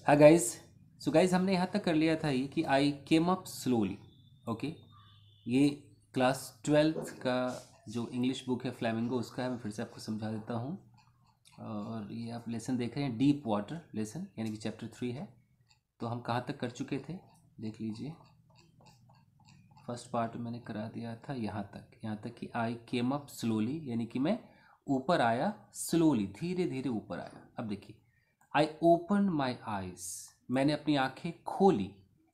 हाँ guys, so guys हमने यहाँ तक कर लिया था ये कि आई केम अप स्लोली। ओके, ये क्लास 12th का जो इंग्लिश बुक है फ्लैमिंगो उसका है। मैं फिर से आपको समझा देता हूँ। और ये आप लेसन देख रहे हैं, डीप वाटर लेसन, यानी कि चैप्टर 3 है। तो हम कहाँ तक कर चुके थे देख लीजिए। फर्स्ट पार्ट मैंने करा दिया था यहाँ तक कि आई केम अप स्लोली, यानी कि मैं ऊपर आया स्लोली, धीरे धीरे ऊपर आया। अब देखिए, आई ओपन माई आईज, मैंने अपनी आंखें खोली,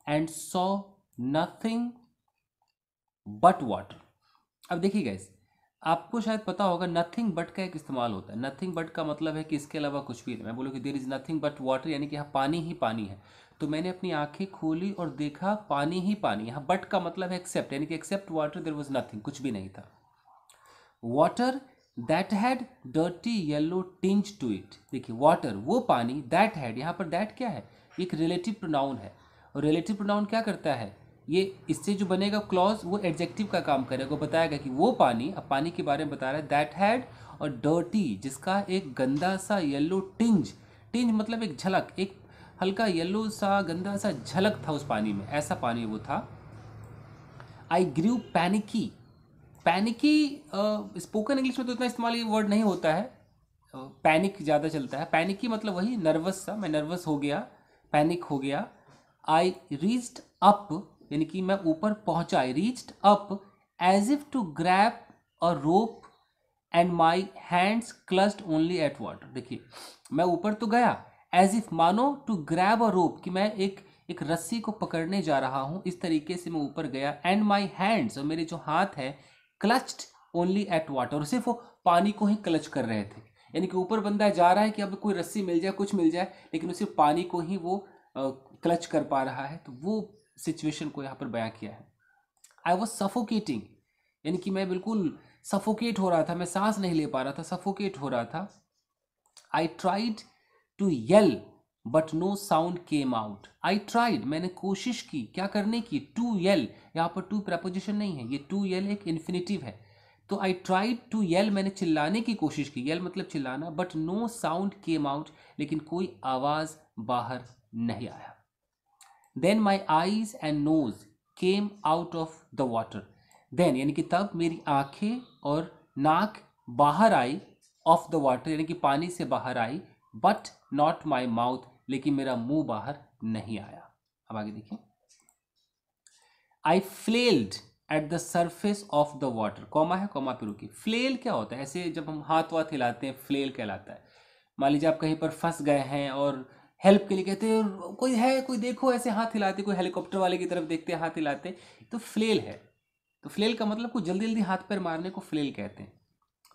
and saw nothing but water. अब देखिए गाइस, आपको शायद पता होगा नथिंग बट का एक इस्तेमाल होता है। नथिंग बट का मतलब है कि इसके अलावा कुछ भी नहीं। मैं बोलूँ कि there is nothing but water, यानी कि यहाँ पानी ही पानी है। तो मैंने अपनी आंखें खोली और देखा पानी ही पानी। यहाँ बट का मतलब है एक्सेप्ट, यानी कि except water there was nothing, कुछ भी नहीं था। Water that had dirty yellow tinge to it. देखिए वाटर वो पानी, दैट हैड, यहाँ पर दैट क्या है, एक रिलेटिव प्रोनाउन है। और रिलेटिव प्रोनाउन क्या करता है, ये इससे जो बनेगा क्लॉज वो एडजेक्टिव का काम करेगा। वो बताएगा कि वो पानी, अब पानी के बारे में बता रहा है, दैट हैड, और डर्टी जिसका एक गंदा सा येलो टिंज, टिंज मतलब एक झलक, एक हल्का येलो सा गंदा सा झलक था उस पानी में, ऐसा पानी वो था। आई ग्रू पैनिकी। पैनिकी स्पोकन इंग्लिश में तो इतना इस्तेमाल ये वर्ड नहीं होता है, पैनिक ज़्यादा चलता है। पैनिकी मतलब वही नर्वस सा, मैं नर्वस हो गया, पैनिक हो गया। आई रीच्ड अप, यानी कि मैं ऊपर पहुंचा, I reached up as if to grab a rope and my hands clutched only at water. देखिए मैं ऊपर तो गया, एज इफ मानो टू ग्रैब अ रोप, कि मैं एक रस्सी को पकड़ने जा रहा हूं, इस तरीके से मैं ऊपर गया। एंड माई हैंड्स, और मेरे जो हाथ है, क्लच्ड ओनली एट वाटर, और सिर्फ वो पानी को ही क्लच कर रहे थे। यानी कि ऊपर बंदा जा रहा है कि अब कोई रस्सी मिल जाए, कुछ मिल जाए, लेकिन वो सिर्फ पानी को ही वो क्लच कर पा रहा है। तो वो सिचुएशन को यहाँ पर बयां किया है। आई वॉज सफोकेटिंग, यानी कि मैं बिल्कुल सफोकेट हो रहा था, मैं सांस नहीं ले पा रहा था, सफोकेट हो रहा था। I tried to yell but no sound came out. I tried, मैंने कोशिश की, क्या करने की, टू येल, यहाँ पर टू प्रपोजिशन नहीं है, ये टू येल एक इन्फिनेटिव है। तो आई ट्राइड टू येल, मैंने चिल्लाने की कोशिश की, येल मतलब चिल्लाना, but no sound came out, लेकिन कोई आवाज बाहर नहीं आया। Then my eyes and nose came out of the water. Then यानी कि तब मेरी आंखें और नाक बाहर आई, ऑफ द वाटर यानी कि पानी से बाहर आई, बट नॉट माई माउथ, लेकिन मेरा मुंह बाहर नहीं आया। अब आगे देखिए, I flailed at the surface of the water, comma है, कॉमा पे रुकी। फ्लेल क्या होता है, ऐसे जब हम हाथ वाथ हिलाते हैं फ्लेल कहलाता है। मान लीजिए आप कहीं पर फंस गए हैं और हेल्प के लिए कहते हैं कोई है, कोई देखो, ऐसे हाथ हिलाते, कोई हेलीकॉप्टर वाले की तरफ देखते हैं, हाथ हिलाते, तो फ्लेल है। तो फ्लेल का मतलब कोई जल्दी जल्दी हाथ पैर मारने को फ्लेल कहते हैं।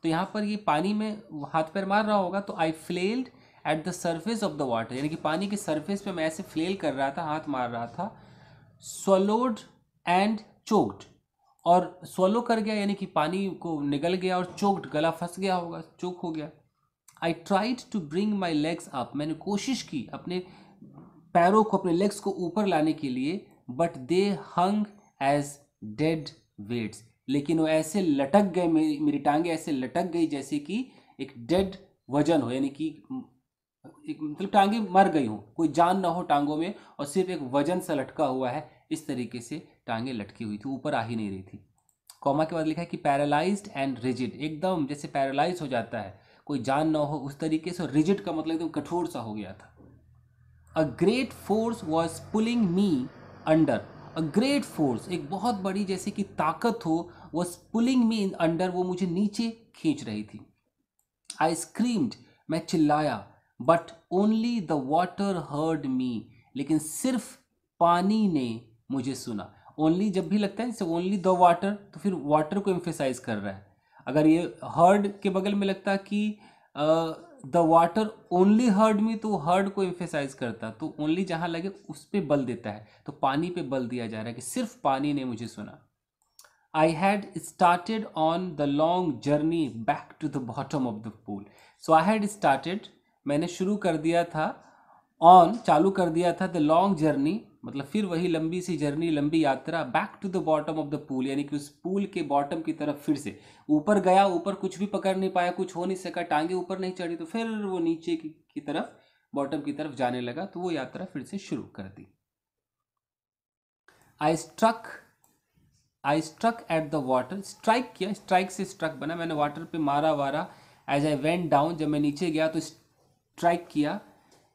तो यहाँ पर ये पानी में हाथ पैर मार रहा होगा, तो I flailed at the surface of the water, यानी कि पानी के सरफेस पे मैं ऐसे फ्लेल कर रहा था, हाथ मार रहा था। स्वलोड एंड चोक्ड, और स्वलो कर गया यानी कि पानी को निगल गया, और चोक्ड गला फंस गया होगा, चोक हो गया। I tried to bring my legs up, मैंने कोशिश की अपने पैरों को, अपने लेग्स को ऊपर लाने के लिए, but they hung as dead weights, लेकिन वो ऐसे लटक गए, मेरी टांगे ऐसे लटक गई जैसे कि एक डेड वजन हो, यानी कि एक मतलब टांगे मर गई हो, कोई जान ना हो टांगों में, और सिर्फ एक वजन सा लटका हुआ है, इस तरीके से टांगे लटकी हुई थी, ऊपर आ ही नहीं रही थी। कॉमा के बाद लिखा है कि पैरालाइज्ड एंड रिजिड, एकदम जैसे पैरालाइज हो जाता है, कोई जान ना हो उस तरीके से। रिजिड का मतलब एकदम कठोर सा हो गया था। A great force was pulling me under, a great force, एक बहुत बड़ी जैसे कि ताकत हो, वॉज पुलिंग मी अंडर, वो मुझे नीचे खींच रही थी। आई स्क्रीम्ड, मैं चिल्लाया, but only the water heard me, लेकिन सिर्फ पानी ने मुझे सुना। ओनली जब भी लगता है जैसे ओनली द वाटर, तो फिर वाटर को एम्फेसाइज कर रहा है। अगर ये हर्ड के बगल में लगता कि the water only heard me, तो हर्ड को एम्फेसाइज करता, तो ओनली जहां लगे उस पर बल देता है, तो पानी पे बल दिया जा रहा है कि सिर्फ पानी ने मुझे सुना। I had started on the long journey back to the bottom of the pool. So I had started, मैंने शुरू कर दिया था, on चालू कर दिया था, the long journey मतलब फिर वही लंबी सी जर्नी, लंबी यात्रा, back to the bottom of the pool, यानी कि उस पूल के बॉटम की तरफ फिर से ऊपर गया। ऊपर कुछ भी पकड़ नहीं पाया, कुछ हो नहीं सका, टांगे ऊपर नहीं चढ़ी, तो फिर वो नीचे की तरफ बॉटम की तरफ जाने लगा, तो वो यात्रा फिर से शुरू कर दी। I struck at the water, strike किया, स्ट्राइक से स्ट्रक बना, मैंने वाटर पे मारा वारा। एज आई वेंट डाउन, जब मैं नीचे गया तो स्ट्राइक किया।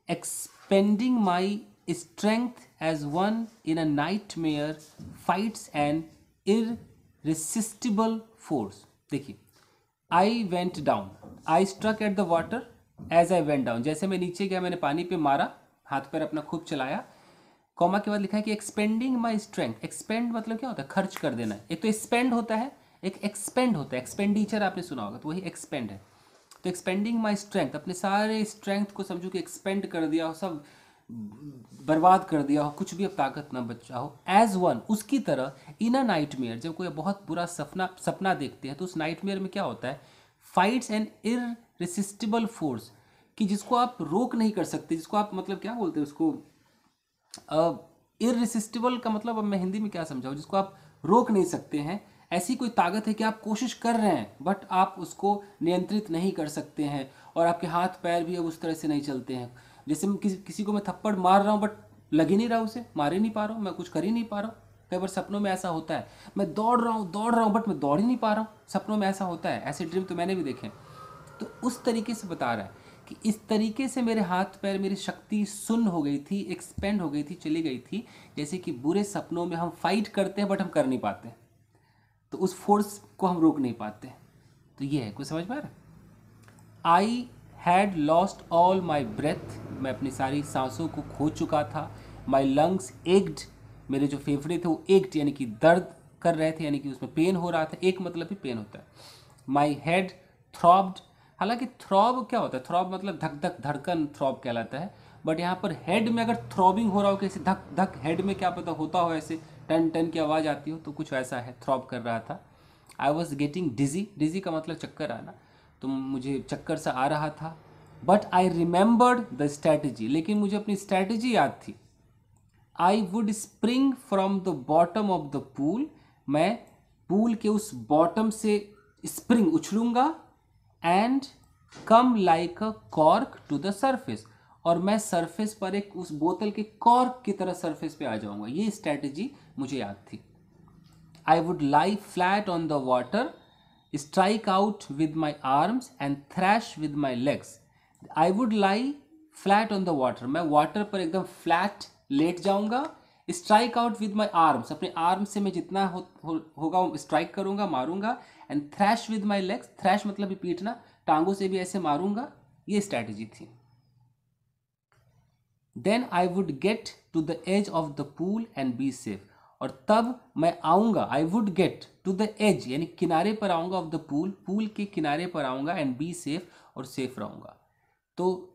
Expending my strength as one in a nightmare fights an irresistible force. देखिए, I went down, I struck at the water as I went down, जैसे मैं नीचे गया मैंने पानी पे मारा, हाथ पैर अपना खूब चलाया। कॉमा के बाद लिखा है कि एक्सपेंडिंग माई स्ट्रेंथ। एक्सपेंड मतलब क्या होता है? खर्च कर देना। एक तो स्पेंड होता है, एक एक्सपेंड होता है। एक्सपेंडिचर आपने सुना होगा, तो वही एक्सपेंड है। तो एक्सपेंडिंग माई स्ट्रेंथ, अपने सारे स्ट्रेंथ को समझो कि एक्सपेंड कर दिया हो, सब बर्बाद कर दिया हो, कुछ भी अब ताकत ना बचा हो। एज वन, उसकी तरह। इन अ नाइटमेयर, जब कोई बहुत बुरा सपना देखते हैं तो उस नाइटमेयर में क्या होता है? फाइट्स एन इररेसिस्टिबल फोर्स, कि जिसको आप रोक नहीं कर सकते, जिसको आप मतलब क्या बोलते हैं उसको, इररेसिस्टिबल का मतलब अब मैं हिंदी में क्या समझाऊं, जिसको आप रोक नहीं सकते हैं। ऐसी कोई ताकत है कि आप कोशिश कर रहे हैं बट आप उसको नियंत्रित नहीं कर सकते हैं, और आपके हाथ पैर भी अब उस तरह से नहीं चलते हैं। जैसे मैं किसी को मैं थप्पड़ मार रहा हूँ बट लग ही नहीं रहा, उसे मार ही नहीं पा रहा हूँ, मैं कुछ कर ही नहीं पा रहा हूँ। कई बार सपनों में ऐसा होता है, मैं दौड़ रहा हूँ बट मैं दौड़ ही नहीं पा रहा हूँ। सपनों में ऐसा होता है, ऐसे ड्रीम तो मैंने भी देखे। तो उस तरीके से बता रहा है कि इस तरीके से मेरे हाथ पैर, मेरी शक्ति सुन्न हो गई थी, एक्सपेंड हो गई थी, चली गई थी। जैसे कि बुरे सपनों में हम फाइट करते हैं बट हम कर नहीं पाते, तो उस फोर्स को हम रोक नहीं पाते। तो ये है, कुछ समझ पा रहे? I had lost all my breath, मैं अपनी सारी सांसों को खो चुका था। माई लंग्स एक्ड, मेरे जो फेफड़े थे वो एक्ड यानी कि दर्द कर रहे थे, यानी कि उसमें पेन हो रहा था। एक मतलब भी पेन होता है। माई हेड थ्रॉब्ड, हालांकि थ्रॉब क्या होता है? थ्रॉब मतलब धक धक धड़कन, थ्रॉब कहलाता है। बट यहाँ पर हेड में अगर थ्रॉबिंग हो रहा हो, कैसे धक धक, हेड में क्या पता होता हो ऐसे टन टन की आवाज़ आती हो, तो कुछ वैसा है, थ्रॉब कर रहा था। आई वॉज गेटिंग डिजी, डिजी का मतलब चक्कर आना, तो मुझे चक्कर सा आ रहा था। But I remembered the strategy, लेकिन मुझे अपनी स्ट्रैटेजी याद थी। I would spring from the bottom of the pool, मैं पूल के उस बॉटम से स्प्रिंग, उछलूंगा। And come like a cork to the surface, और मैं सरफेस पर एक उस बोतल के कॉर्क की तरह सरफेस पे आ जाऊंगा। ये स्ट्रैटेजी मुझे याद थी। I would lie flat on the water, strike out with my arms and trash with my legs. I would lie flat on the water, मैं वाटर पर एकदम फ्लैट लेट जाऊंगा। Strike out with my arms, अपने arm से मैं जितना होगा strike करूंगा, मारूंगा। And trash with my legs, trash मतलब भी पीटना, टांगों से भी ऐसे मारूंगा। ये स्ट्रैटेजी थी। Then I would get to the edge of the pool and be safe, और तब मैं आऊँगा, I would get to the edge यानी किनारे पर आऊँगा, ऑफ द पूल, पूल के किनारे पर आऊँगा। एंड बी सेफ, और सेफ रहूँगा। तो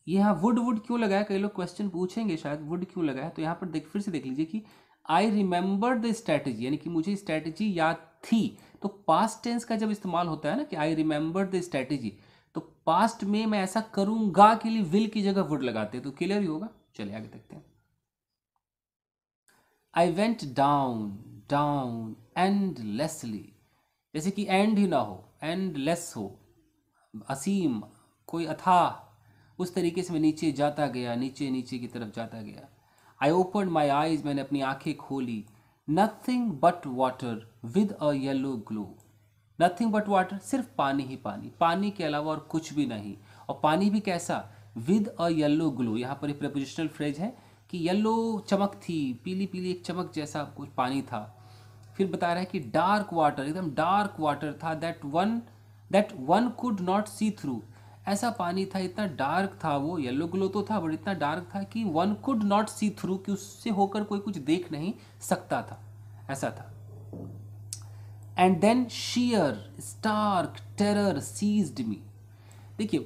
यहाँ वुड क्यों लगाया? कई लोग क्वेश्चन पूछेंगे शायद, वुड क्यों लगाया? तो यहाँ पर फिर से देख लीजिए कि आई रिमेंबर द स्ट्रैटेजी, यानी कि मुझे स्ट्रैटेजी याद थी। तो पास्ट टेंस का जब इस्तेमाल होता है ना कि आई रिमेंबर द स्ट्रैटेजी, तो पास्ट में मैं ऐसा करूंगा के लिए विल की जगह वुड लगाते हैं, तो क्लियर ही होगा। चलिए आगे देखते हैं। आई वेंट डाउन डाउन एंडलेसली, जैसे कि एंड ही ना हो, एंडलेस हो, असीम, कोई अथाह, उस तरीके से मैं नीचे जाता गया, नीचे नीचे की तरफ जाता गया। आई ओपन माई आईज, मैंने अपनी आंखें खोली। Nothing but water with a yellow glow, nothing but water, सिर्फ पानी ही पानी, पानी के अलावा और कुछ भी नहीं। और पानी भी कैसा? विद अ येलो ग्लो, यहाँ पर एक प्रपोजिशनल फ्रेज है कि येलो चमक थी, पीली पीली एक चमक जैसा कुछ पानी था। फिर बता रहा है कि डार्क वाटर, एकदम डार्क वाटर था। That one could not see through, ऐसा पानी था, इतना डार्क था वो, येलो ग्लो तो था बट इतना डार्क था कि one could not see through, कि उससे होकर कोई कुछ देख नहीं सकता था, ऐसा था। And then sheer stark terror seized me, देखिए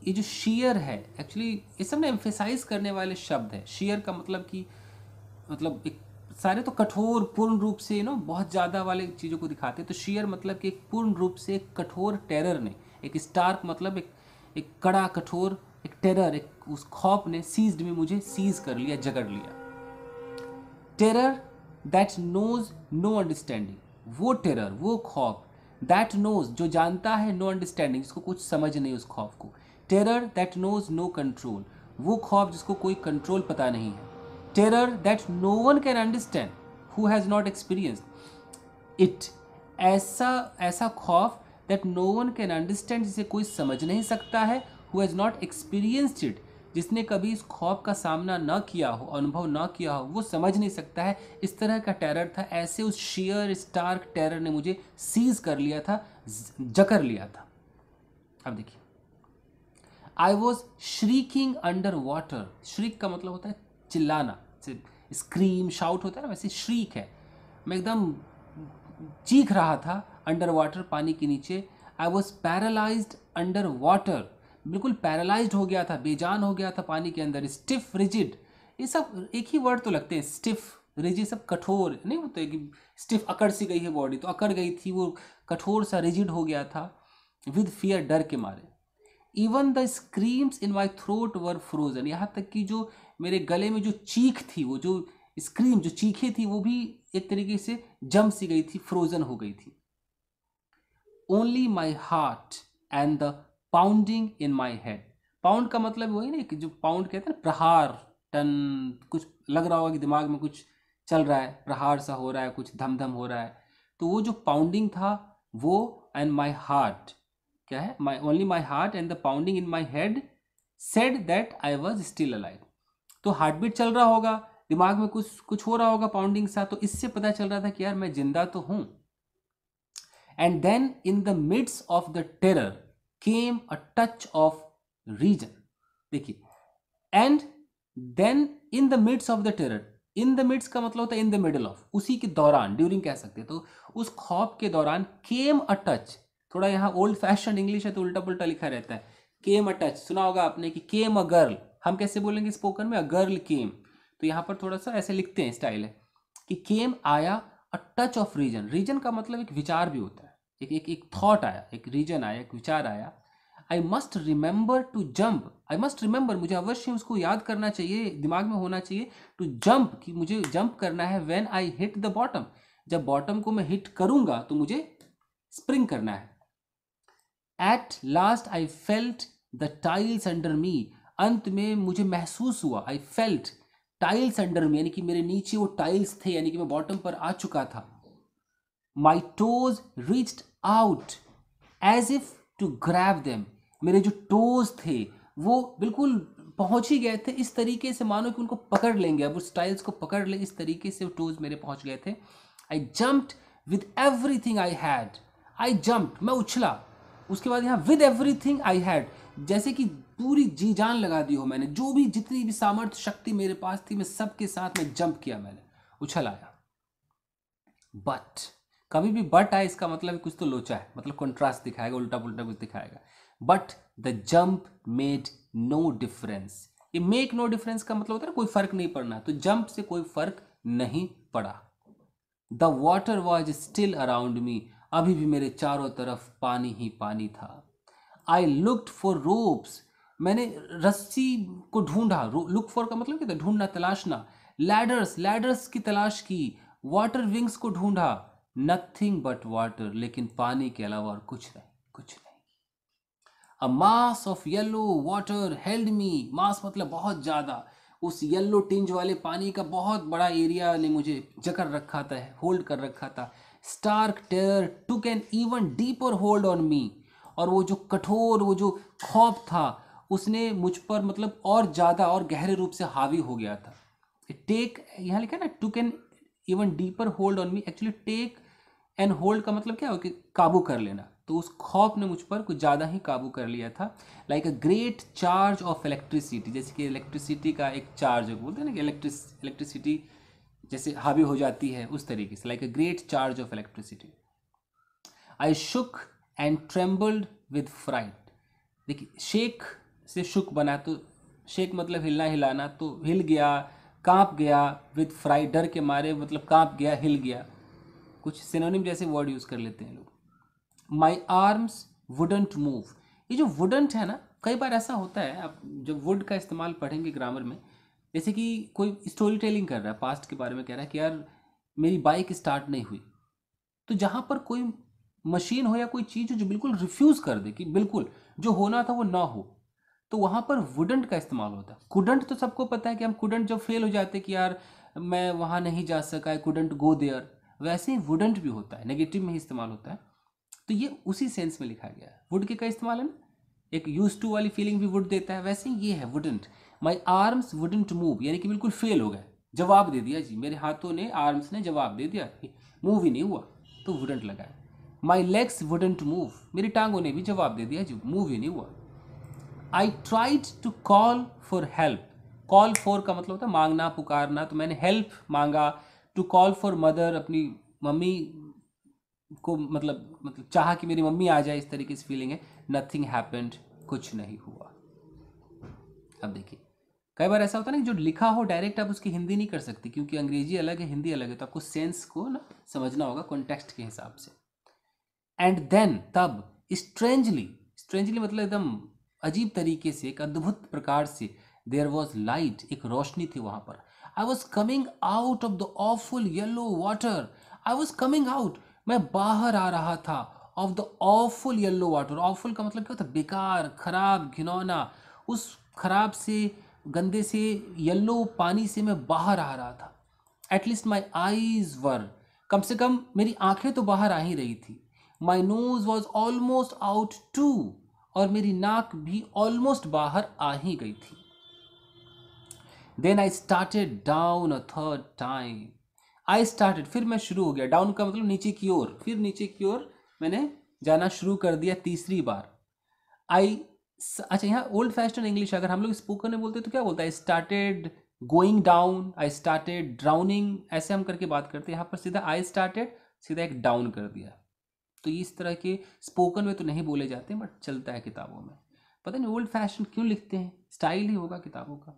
ये जो शियर है, एक्चुअली ये सब ना एम्फेसाइज करने वाले शब्द है। शियर का मतलब कि मतलब एक सारे तो कठोर, पूर्ण रूप से बहुत ज़्यादा वाले चीज़ों को दिखाते हैं। तो शियर मतलब कि एक पूर्ण रूप से एक कठोर टेरर ने, एक स्टार्क मतलब एक कड़ा कठोर, एक टेरर, एक उस खौफ ने सीज्ड में, मुझे सीज कर लिया, जकड़ लिया। Terror that knows no understanding, वो टेरर, वो खौफ, दैट नोज जो जानता है, नो अंडरस्टैंडिंग जिसको कुछ समझ नहीं उस खौफ को। Terror that knows no control, वो खौफ जिसको कोई कंट्रोल पता नहीं है। Terror that no one can understand who has not experienced it. ऐसा ऐसा खौफ that no one can understand, जिसे कोई समझ नहीं सकता है। Who has not experienced it, जिसने कभी इस खौफ का सामना न किया हो, अनुभव न किया हो, वो समझ नहीं सकता है। इस तरह का टेरर था। ऐसे उस शेयर स्टार्क टेरर ने मुझे सीज कर लिया था, जकड़ लिया था। अब देखिए, I was shrieking under water. Shriek का मतलब होता है चिल्लाना, स्क्रीम शाउट होता है ना, वैसे श्रीक है। मैं एकदम चीख रहा था अंडर वाटर, पानी के नीचे। I was paralysed under water, बिल्कुल पैरालाइज्ड हो गया था, बेजान हो गया था पानी के अंदर। स्टिफ रिजिड, ये सब एक ही वर्ड तो लगते हैं, स्टिफ रिजिड, सब कठोर नहीं होते कि स्टिफ अकड़ सी गई है बॉडी, तो अकड़ गई थी वो, कठोर सा रिजिड हो गया था विद फियर, डर के मारे। Even the screams in my throat were frozen, यहाँ तक कि जो मेरे गले में जो चीख थी, वो जो स्क्रीम, जो चीखें थी, वो भी एक तरीके से जम सी गई थी, फ्रोजन हो गई थी। Only my heart and the pounding in my head. Pound का मतलब वही ना कि जो पाउंड कहते हैं ना, प्रहार, टन, कुछ लग रहा होगा कि दिमाग में कुछ चल रहा है, प्रहार सा हो रहा है, कुछ धम धम हो रहा है। तो वो जो पाउंडिंग था वो, एंड माई हार्ट क्या है, my only my heart and the pounding in my head said that I was still alive. तो हार्ट बीट चल रहा होगा, दिमाग में कुछ कुछ हो रहा होगा पाउंडिंग सा, तो इससे पता चल रहा था कि यार मैं जिंदा तो हूं। And then in the midst of the terror came a touch of reason. देखिए, and then in the midst of the terror, in the midst का मतलब होता है इन द मिडल ऑफ, उसी के दौरान, ड्यूरिंग कह सकते हैं। तो उस खौफ के दौरान केम अ टच, थोड़ा यहाँ ओल्ड फैशन इंग्लिश है तो उल्टा पुल्टा लिखा रहता है। केम अ टच सुना होगा आपने कि केम अ गर्ल, हम कैसे बोलेंगे स्पोकन में, अ गर्ल केम, तो यहाँ पर थोड़ा सा ऐसे लिखते हैं, स्टाइल है कि केम आया, a touch of reason. Reason का मतलब एक विचार भी होता है, एक थॉट आया, एक रीजन आया, एक विचार आया। I must remember to jump, I must remember, मुझे अवश्य उसको याद करना चाहिए, दिमाग में होना चाहिए, टू जंप, कि मुझे जंप करना है, when I hit the bottom, जब बॉटम को मैं हिट करूंगा तो मुझे स्प्रिंग करना है। At last I felt the tiles under मी, अंत में मुझे महसूस हुआ, आई फेल्ट टाइल्स अंडर मी, यानी कि मेरे नीचे वो टाइल्स थे, यानी कि मैं बॉटम पर आ चुका था। My toes reached out as if to grab them, मेरे जो टोज थे वो बिल्कुल पहुंच ही गए थे, इस तरीके से मानो कि उनको पकड़ लेंगे, अब उस टाइल्स को पकड़ ले, इस तरीके से वो टोज मेरे पहुंच गए थे। आई jumped with everything I had, I jumped, मैं उछला, उसके बाद यहाँ विद एवरीथिंग आई हैड, जैसे कि पूरी जी जान लगा दी हो मैंने, जो भी जितनी भी सामर्थ्य शक्ति मेरे पास थी, मैं सबके साथ में जंप किया, मैंने उछल आया। बट कभी भी बट आए इसका मतलब कुछ तो लोचा है, मतलब कंट्रास्ट दिखाएगा, उल्टा पुल्टा कुछ दिखाएगा। But the jump made no difference, ये मेक नो डिफरेंस का मतलब होता है कोई फर्क नहीं पड़ना, तो जंप से कोई फर्क नहीं पड़ा। The water was still around me, अभी भी मेरे चारों तरफ पानी ही पानी था। आई लुक्ड फॉर रोप्स, मैंने रस्सी को ढूंढा, लुक फॉर का मतलब क्या था, ढूंढना, तलाशना। लैडर्स, लैडर्स की तलाश की। वाटर विंग्स को ढूंढा, नथिंग बट वाटर, लेकिन पानी के अलावा और कुछ नहीं, कुछ नहीं। A mass of yellow water held me, mass मतलब बहुत ज़्यादा, उस येलो टिंज वाले पानी का बहुत बड़ा एरिया ने मुझे जकड़ रखा था, होल्ड कर रखा था। Stark terror took an even deeper hold on me, और वो जो कठोर, वो जो खौफ था, उसने मुझ पर मतलब और ज़्यादा और गहरे रूप से हावी हो गया था। टेक, यहाँ लिखा है ना, took an even deeper hold on me, actually take and hold का मतलब क्या हो कि काबू कर लेना, तो उस खौफ ने मुझ पर कुछ ज़्यादा ही काबू कर लिया था। Like a great charge of electricity, जैसे कि इलेक्ट्रिसिटी का एक चार्ज बोलते हैं ना कि इलेक्ट्रिसिटी जैसे हावी हो जाती है, उस तरीके से, like a great charge of electricity. I shook and trembled with fright. देखिए, शेक से शुक बना, तो शेक मतलब हिलना, हिलाना, तो हिल गया, कांप गया, विद फ्राइट डर के मारे, मतलब कांप गया, हिल गया, कुछ सिनोनिम जैसे वर्ड यूज़ कर लेते हैं लोग। माई आर्म्स वुडंट मूव, ये जो वुडंट है ना, कई बार ऐसा होता है, आप जब वुड का इस्तेमाल पढ़ेंगे ग्रामर में, जैसे कि कोई स्टोरी टेलिंग कर रहा है, पास्ट के बारे में कह रहा है कि यार मेरी बाइक स्टार्ट नहीं हुई, तो जहाँ पर कोई मशीन हो या कोई चीज़ हो जो बिल्कुल रिफ्यूज़ कर दे कि बिल्कुल जो होना था वो ना हो, तो वहाँ पर वुडंट का इस्तेमाल होता है। कुडंट तो सबको पता है कि हम कुडंट जब फेल हो जाते कि यार मैं वहाँ नहीं जा सका, आई कुडंट गो देयर, वैसे ही वुडंट भी होता है, नेगेटिव में ही इस्तेमाल होता है। तो ये उसी सेंस में लिखा गया है। वुड के कई इस्तेमाल है ना, एक यूज टू वाली फीलिंग भी वुड देता है, वैसे ही ये है wouldn't. My arms wouldn't move, यानी कि बिल्कुल फेल हो गए, जवाब दे दिया जी, मेरे हाथों ने, आर्म्स ने जवाब दे दिया, मूव ही नहीं हुआ, तो वुडंट लगा है। माई लेग्स वुडंट मूव, मेरी टांगों ने भी जवाब दे दिया जी, मूव ही नहीं हुआ। I tried to call for help, call for का मतलब होता है मांगना, पुकारना, तो मैंने हेल्प मांगा। टू कॉल फॉर मदर, अपनी मम्मी को मतलब चाहा कि मेरी मम्मी आ जाए, इस तरीके से फीलिंग है। नथिंग हैपेंड, कुछ नहीं हुआ। अब देखिए, कई बार ऐसा होता है ना कि जो लिखा हो डायरेक्ट आप उसकी हिंदी नहीं कर सकती, क्योंकि अंग्रेजी अलग है, हिंदी अलग है, तो आपको सेंस को ना समझना होगा कॉन्टेक्स्ट के हिसाब से। एंड देन, तब, स्ट्रेंजली, स्ट्रेंजली मतलब एकदम अजीब तरीके से, एक अद्भुत प्रकार से, देयर वॉज लाइट, एक रोशनी थी वहां पर। I was coming out of the awful yellow water, I was coming out, मैं बाहर आ रहा था, of the awful yellow water. Awful का मतलब क्या होता है, बेकार, खराब, घिनौना, उस खराब से, गंदे से येलो पानी से मैं बाहर आ रहा था। एटलीस्ट माई आईज वर, कम से कम मेरी आंखें तो बाहर आ ही रही थी। My nose was almost out too, और मेरी नाक भी ऑलमोस्ट बाहर आ ही गई थी। Then I started down a third time, I started, फिर मैं शुरू हो गया, डाउन का मतलब नीचे की ओर, फिर नीचे की ओर मैंने जाना शुरू कर दिया तीसरी बार। आई, अच्छा यहाँ ओल्ड फैशन इंग्लिश, अगर हम लोग स्पोकन में बोलते तो क्या बोलता है, started going down, I started drowning, ऐसे हम करके बात करते हैं। यहाँ पर सीधा आई स्टार्टेड, सीधा एक डाउन कर दिया। तो इस तरह के स्पोकन में तो नहीं बोले जाते, बट चलता है किताबों में। पता नहीं ओल्ड फैशन क्यों लिखते हैं, स्टाइल ही होगा किताबों का।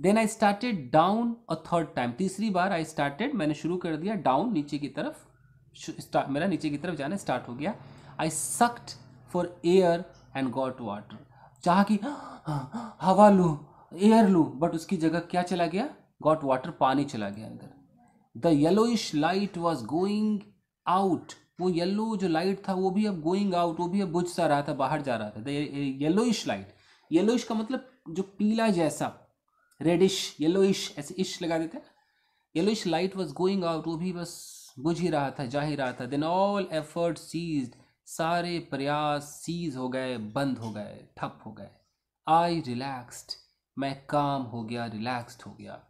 Then I started down a third time, तीसरी बार आई स्टार्टेड, मैंने शुरू कर दिया डाउन, नीचे की तरफ, मेरा नीचे की तरफ जाना स्टार्ट हो गया। I sucked for air and got water, चाह कि हवा लूँ, एयर लूँ, बट उसकी जगह क्या चला गया, गॉट वाटर, पानी चला गया अंदर। The yellowish light was going out, वो येलो जो लाइट था वो भी अब गोइंग आउट, वो भी अब बुझ सा रहा था, बाहर जा रहा था। द येलोइश लाइट, येलोइश का मतलब जो पीला जैसा, रेडिश, येलोइश, ऐसे इश लगा देते हैं। Yellowish light was going out, वो भी बस बुझ ही रहा था, जा ही रहा था। देन ऑल एफर्ट सीज्ड, सारे प्रयास सीज हो गए, बंद हो गए, ठप हो गए। आई रिलैक्स्ड, मैं काम हो गया, रिलैक्स्ड हो गया।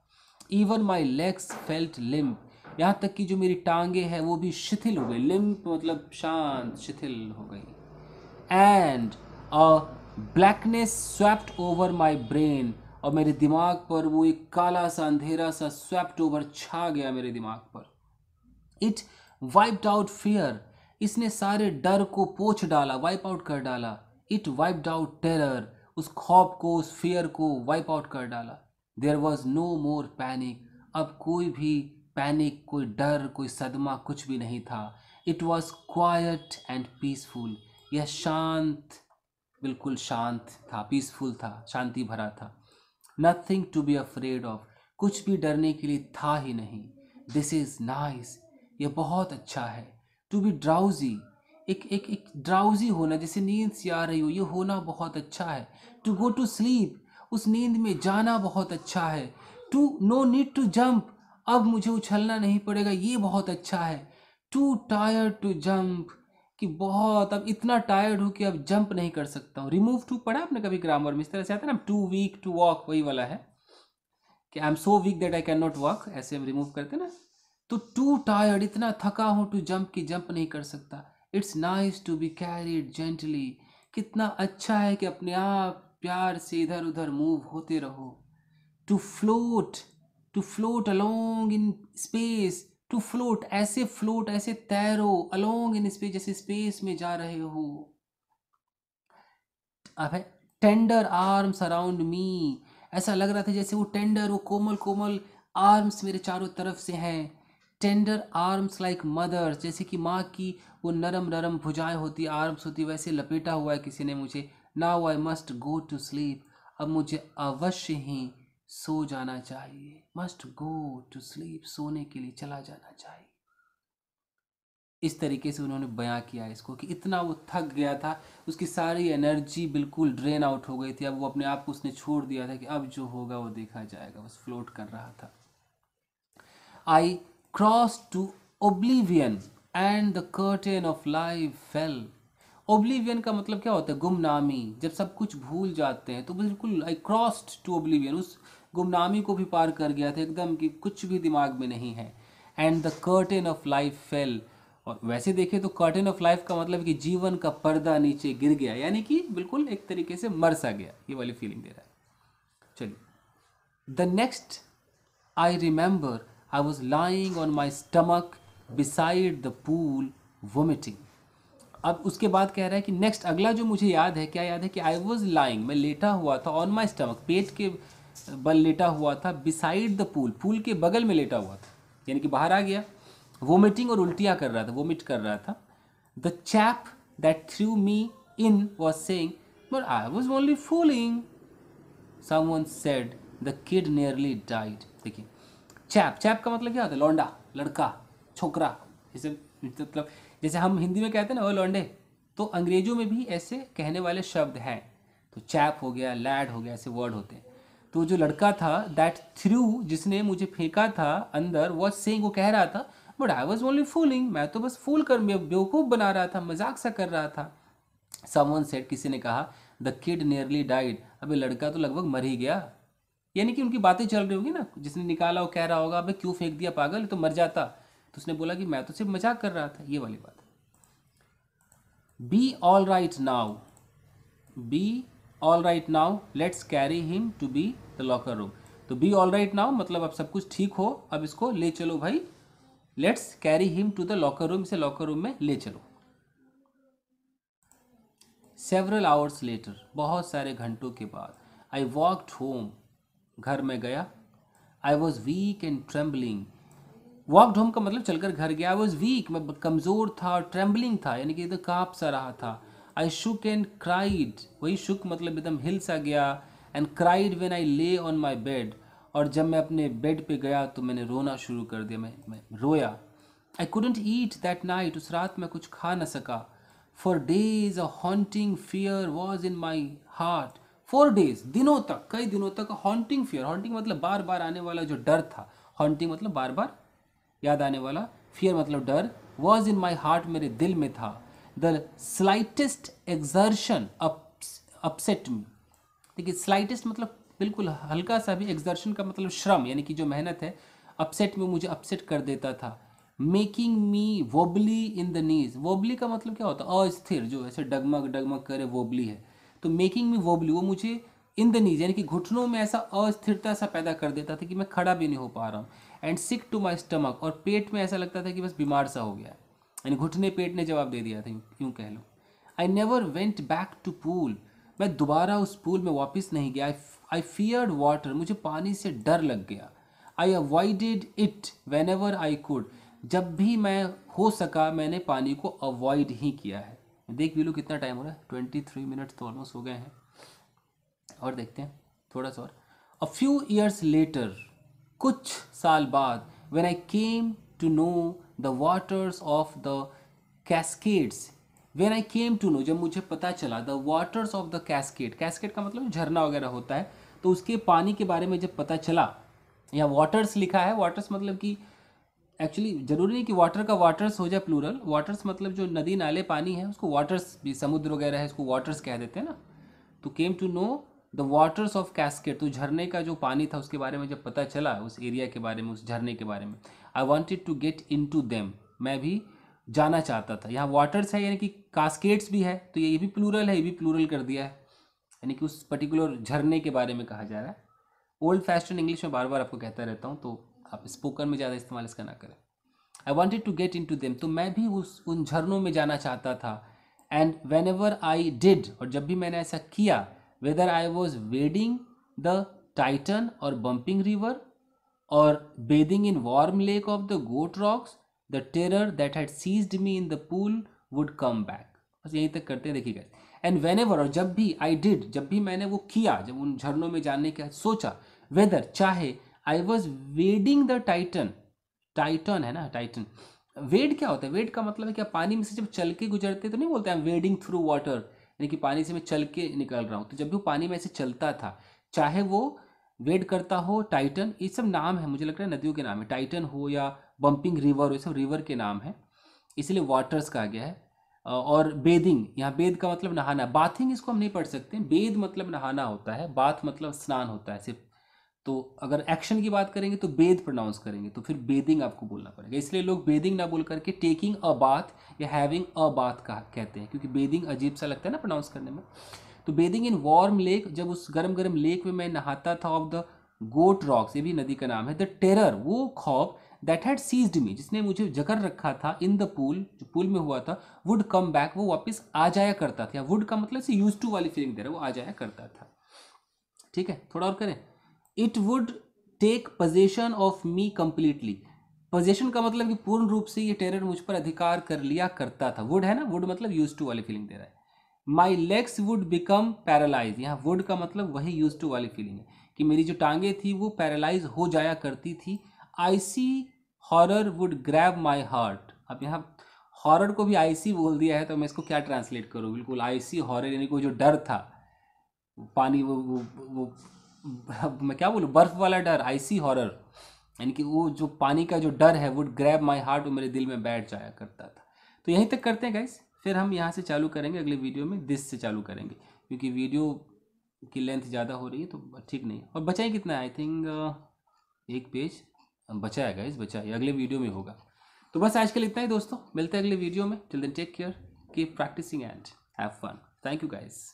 Even my legs felt limp, यहाँ तक कि जो मेरी टांगे हैं वो भी शिथिल हो गई, लिम्प मतलब शांत, शिथिल हो गई। And a blackness swept over my brain, और मेरे दिमाग पर वो एक काला सा, अंधेरा सा स्वेप्ट ओवर, छा गया मेरे दिमाग पर। इट वाइप्ड आउट फियर, इसने सारे डर को पोंछ डाला, वाइप आउट कर डाला। इट वाइप्ड आउट टेरर, उस खौफ को, उस फियर को वाइप आउट कर डाला। There was no more panic, अब कोई भी पैनिक, कोई डर, कोई सदमा, कुछ भी नहीं था। It was quiet and peaceful, यह शांत, बिल्कुल शांत था, पीसफुल था, शांति भरा था। Nothing to be afraid of, कुछ भी डरने के लिए था ही नहीं। दिस इज नाइस, ये बहुत अच्छा है। टू बी ड्राउजी, एक ड्राउजी होना, जैसे नींद सी आ रही हो, ये होना बहुत अच्छा है। टू गो टू स्लीप, उस नींद में जाना बहुत अच्छा है। To no need to jump, अब मुझे उछलना नहीं पड़ेगा, ये बहुत अच्छा है। टू टायर्ड टू जंप, कि बहुत, अब इतना टायर्ड हूँ कि अब जंप नहीं कर सकता हूँ। रिमूव टू पढ़ा आपने कभी ग्रामर में, इस तरह से आता है ना, टू वीक टू वॉक, वही वाला है कि I am so weak that I can not walk, ऐसे हम रिमूव करते ना। तो टू टायर्ड, इतना थका हूँ टू जंप, की जंप नहीं कर सकता। It's nice to be carried gently, कितना अच्छा है कि अपने आप प्यार से इधर उधर मूव होते रहो। To float, to float along in space, to float, ऐसे फ्लोट, ऐसे तैरो, अलोंग इन स्पेस, जैसे स्पेस में जा रहे हो। अब है टेंडर आर्म्स अराउंड मी, ऐसा लग रहा था जैसे वो टेंडर, वो कोमल कोमल आर्म्स मेरे चारों तरफ से हैं। टेंडर आर्म्स लाइक मदर्स, जैसे कि माँ की वो नरम नरम भुजाएं होती, आर्म्स होती, वैसे लपेटा हुआ है किसी ने मुझे। Now I must go to sleep, अब मुझे अवश्य ही सो जाना चाहिए। मस्ट गो टू स्लीप, सोने के लिए चला जाना चाहिए। इस तरीके से उन्होंने बयां किया इसको कि इतना वो थक गया था, उसकी सारी एनर्जी बिल्कुल ड्रेन आउट हो गई थी, अब वो अपने आप को उसने छोड़ दिया था कि अब जो होगा वो देखा जाएगा, बस फ्लोट कर रहा था। I cross to oblivion and the curtain of life fell. Oblivion का मतलब क्या होता है? गुमनामी। जब सब कुछ भूल जाते हैं तो बिल्कुल आई क्रॉस्ड टू ओब्लिवियन, उस गुमनामी को भी पार कर गया था एकदम कि कुछ भी दिमाग में नहीं है। And the curtain of life fail, और वैसे देखें तो कर्टेन ऑफ लाइफ का मतलब कि जीवन का पर्दा नीचे गिर गया, यानी कि बिल्कुल एक तरीके से मर सा गया, ये वाली फीलिंग दे रहा है। चलिए, the next I remember I was lying on my stomach beside the pool vomiting. अब उसके बाद कह रहा है कि नेक्स्ट अगला जो मुझे याद है, क्या याद है कि आई वॉज लाइंग, मैं लेटा हुआ था, ऑन माई स्टमक, पेट के बल लेटा हुआ था, बिसाइड द पूल, पूल के बगल में लेटा हुआ था, यानी कि बाहर आ गया, वोमिटिंग और उल्टियाँ कर रहा था, वोमिट कर रहा था। The chap that through me in was saying but I was only fooling. Someone said the kid nearly died. देखिए, चैप, चैप का मतलब क्या होता है? लौंडा, लड़का, छोकरा, जैसे मतलब जैसे हम हिंदी में कहते हैं ना ओ लौंडे, तो अंग्रेजों में भी ऐसे कहने वाले शब्द हैं। तो चैप हो गया, लैड हो गया, ऐसे वर्ड होते हैं। तो जो लड़का था, दैट थ्रू, जिसने मुझे फेंका था अंदर, वॉज सेइंग, वो कह रहा था but I was only fooling, मैं तो बस फूल कर बेवकूफ़ बना रहा था, मजाक सा कर रहा था। समवन सेड, किसी ने कहा, द किड नियरली डाइड, अबे लड़का तो लगभग मर ही गया, यानी कि उनकी बातें चल रही होगी ना, जिसने निकाला वो कह रहा होगा अबे क्यों फेंक दिया पागल, तो मर जाता। तो उसने बोला कि मैं तो सिर्फ मजाक कर रहा था, ये वाली बात। Be all right now, be all right now, let's carry him to be the locker room. तो बी ऑल राइट नाउ मतलब अब सब कुछ ठीक हो, अब इसको ले चलो भाई, let's carry him to the locker room, इसे लॉकर रूम में ले चलो। सेवरल आवर्स लेटर, बहुत सारे घंटों के बाद, आई वॉकड होम, घर में गया। I was weak and trembling, walked home का मतलब चलकर घर गया। आई वॉज वीक, मैं कमज़ोर था, और ट्रेम्बलिंग था, यानी कि एकदम काँप सा रहा था। आई शुक एंड क्राइड, वही शुक मतलब एकदम हिल सा गया। एंड क्राइड व्हेन आई ले ऑन माई बेड, और जब मैं अपने बेड पे गया तो मैंने रोना शुरू कर दिया, मैं रोया। I couldn't eat that night, उस रात मैं कुछ खा न सका। For days a haunting fear was in my heart, 4 days, दिनों तक, कई दिनों तक हॉन्टिंग फियर, हॉन्टिंग मतलब बार बार आने वाला जो डर था, हॉन्टिंग मतलब बार बार याद आने वाला, फियर मतलब डर, वॉज इन माई हार्ट, मेरे दिल में था। द स्लाइटेस्ट एक्सर्शन अपसेट मी, देखिए स्लाइटेस्ट मतलब बिल्कुल हल्का सा भी, एक्सर्शन का मतलब श्रम, यानी कि जो मेहनत है, अपसेट में मुझे अपसेट कर देता था। Making me wobbly in the knees, wobbly का मतलब क्या होता है? अस्थिर, जो ऐसे डगमग डगमग करे, वोबली है। तो मेकिंग मी वोबली, वो मुझे इन द नीज यानी कि घुटनों में ऐसा अस्थिरता सा पैदा कर देता था कि मैं खड़ा भी नहीं हो पा रहा हूँ। And sick to my stomach, और पेट में ऐसा लगता था कि बस बीमार सा हो गया, यानी घुटने पेट ने जवाब दे दिया था, यूँ कह लो। I never went back to pool, मैं दोबारा उस पूल में वापस नहीं गया। आई फियर्ड वाटर, मुझे पानी से डर लग गया। I avoided it whenever I could, जब भी मैं हो सका मैंने पानी को अवॉइड ही किया है। देख भी लो कितना टाइम हो रहा है, 23 मिनट तो ऑलमोस्ट हो गए हैं, और देखते हैं थोड़ा सा और। अ फ्यू ईयर्स लेटर, कुछ साल बाद, when I came to know the waters of the cascades, when I came to know, जब मुझे पता चला, the waters of the cascade, cascade का मतलब झरना वगैरह होता है, तो उसके पानी के बारे में जब पता चला, यहाँ वाटर्स लिखा है, वाटर्स मतलब कि एक्चुअली जरूरी नहीं कि वाटर का वाटर्स हो जाए प्लूरल, वाटर्स मतलब जो नदी नाले पानी है उसको वाटर्स भी, समुद्र वगैरह है उसको वाटर्स कह देते हैं ना। तो came to know the waters of cascade, तो झरने का जो पानी था उसके बारे में जब पता चला, उस एरिया के बारे में, उस झरने के बारे में। I wanted to get into them, मैं भी जाना चाहता था। यहाँ वाटर्स है यानी कि कास्केड्स भी है, तो ये भी प्लूरल है, ये भी प्लूरल कर दिया है, यानी कि उस पर्टिकुलर झरने के बारे में कहा जा रहा है। ओल्ड फैशन इंग्लिश में बार बार आपको कहता रहता हूँ, तो आप स्पोकन में ज़्यादा इस्तेमाल इसका ना करें। I wanted to get into them, तो मैं भी उन झरनों में जाना चाहता था। And whenever I did, और जब भी मैंने ऐसा किया, whether I was wading the Tieton or Bumping River or bathing in Warm Lake of the Goat Rocks, the terror that had seized me in the pool would come back. बस यहीं तक करते हैं, देखिएगा। एंड वेन एवर, और जब भी, I did, जब भी मैंने वो किया, जब उन झरनों में जाने का सोचा, वेदर चाहे, आई was wading the Titan, Titan है ना, टाइटन, वेड क्या होता है? वेड का मतलब है क्या, पानी में से जब चल के गुजरते तो नहीं बोलते हैं वेडिंग थ्रू वाटर, यानी कि पानी से मैं चल के निकल रहा हूँ। तो जब भी वो पानी में से चलता था, चाहे वो वेड करता हो, टाइटन, ये सब नाम है, मुझे लग रहा है नदियों के नाम है, टाइटन हो या बम्पिंग रिवर, ये सब रिवर के नाम है, इसलिए वाटर्स कहा गया है। और बेदिंग, यहाँ बेद का मतलब नहाना, बाथिंग इसको हम नहीं पढ़ सकते, बेद मतलब नहाना होता है, बाथ मतलब स्नान होता है सिर्फ। तो अगर एक्शन की बात करेंगे तो बेद प्रोनाउंस करेंगे, तो फिर बेदिंग आपको बोलना पड़ेगा, इसलिए लोग बेदिंग ना बोल करके टेकिंग अ बाथ या हैविंग अ बाथ का कहते हैं, क्योंकि बेदिंग अजीब सा लगता है ना प्रोनाउंस करने में। तो बेदिंग इन वार्म लेक, जब उस गर्म गर्म लेक में मैं नहाता था, ऑफ द गोट रॉक्स, ये भी नदी का नाम है, द टेरर, वो खौफ, दैट हैड सीज्ड मी, जिसने मुझे जकड़ रखा था, इन द पूल, जो पूल में हुआ था, वुड कम बैक, वो वापस आ जाया करता था। वुड का मतलब से यूज टू वाली फीलिंग दे रहा है, वो आ जाया करता था। ठीक है, थोड़ा और करें, it would take possession of me completely, possession का मतलब कि पूर्ण रूप से ये टेरर मुझ पर अधिकार कर लिया करता था। वुड है ना, वुड मतलब यूज टू वाली फीलिंग दे रहा है। My legs would become paralyse, यहाँ वुड का मतलब वही यूज टू वाली फीलिंग है कि मेरी जो टांगे थी वो पैरालाइज हो जाया करती थी। IC horror would grab my heart, अब यहाँ हॉरर को भी आईसी बोल दिया है, तो मैं इसको क्या ट्रांसलेट करूँ, बिल्कुल आईसी हॉरर, यानी कि जो डर था, पानी वो मैं क्या बोलूँ, बर्फ वाला डर, आइसी हॉरर, यानी कि वो जो पानी का जो डर है, वुड ग्रैब माई हार्ट, वो मेरे दिल में बैठ जाया करता था। तो यहीं तक करते हैं गाइस, फिर हम यहाँ से चालू करेंगे अगले वीडियो में, दिस से चालू करेंगे, क्योंकि वीडियो की लेंथ ज़्यादा हो रही है तो ठीक नहीं। और बचा ही कितना है, आई थिंक एक पेज बचा है गाइस, बचा है, अगले वीडियो में होगा। तो बस आज के लिए इतना ही दोस्तों, मिलते हैं अगले वीडियो में, till then take care, keep practicing and have fun, thank you guys.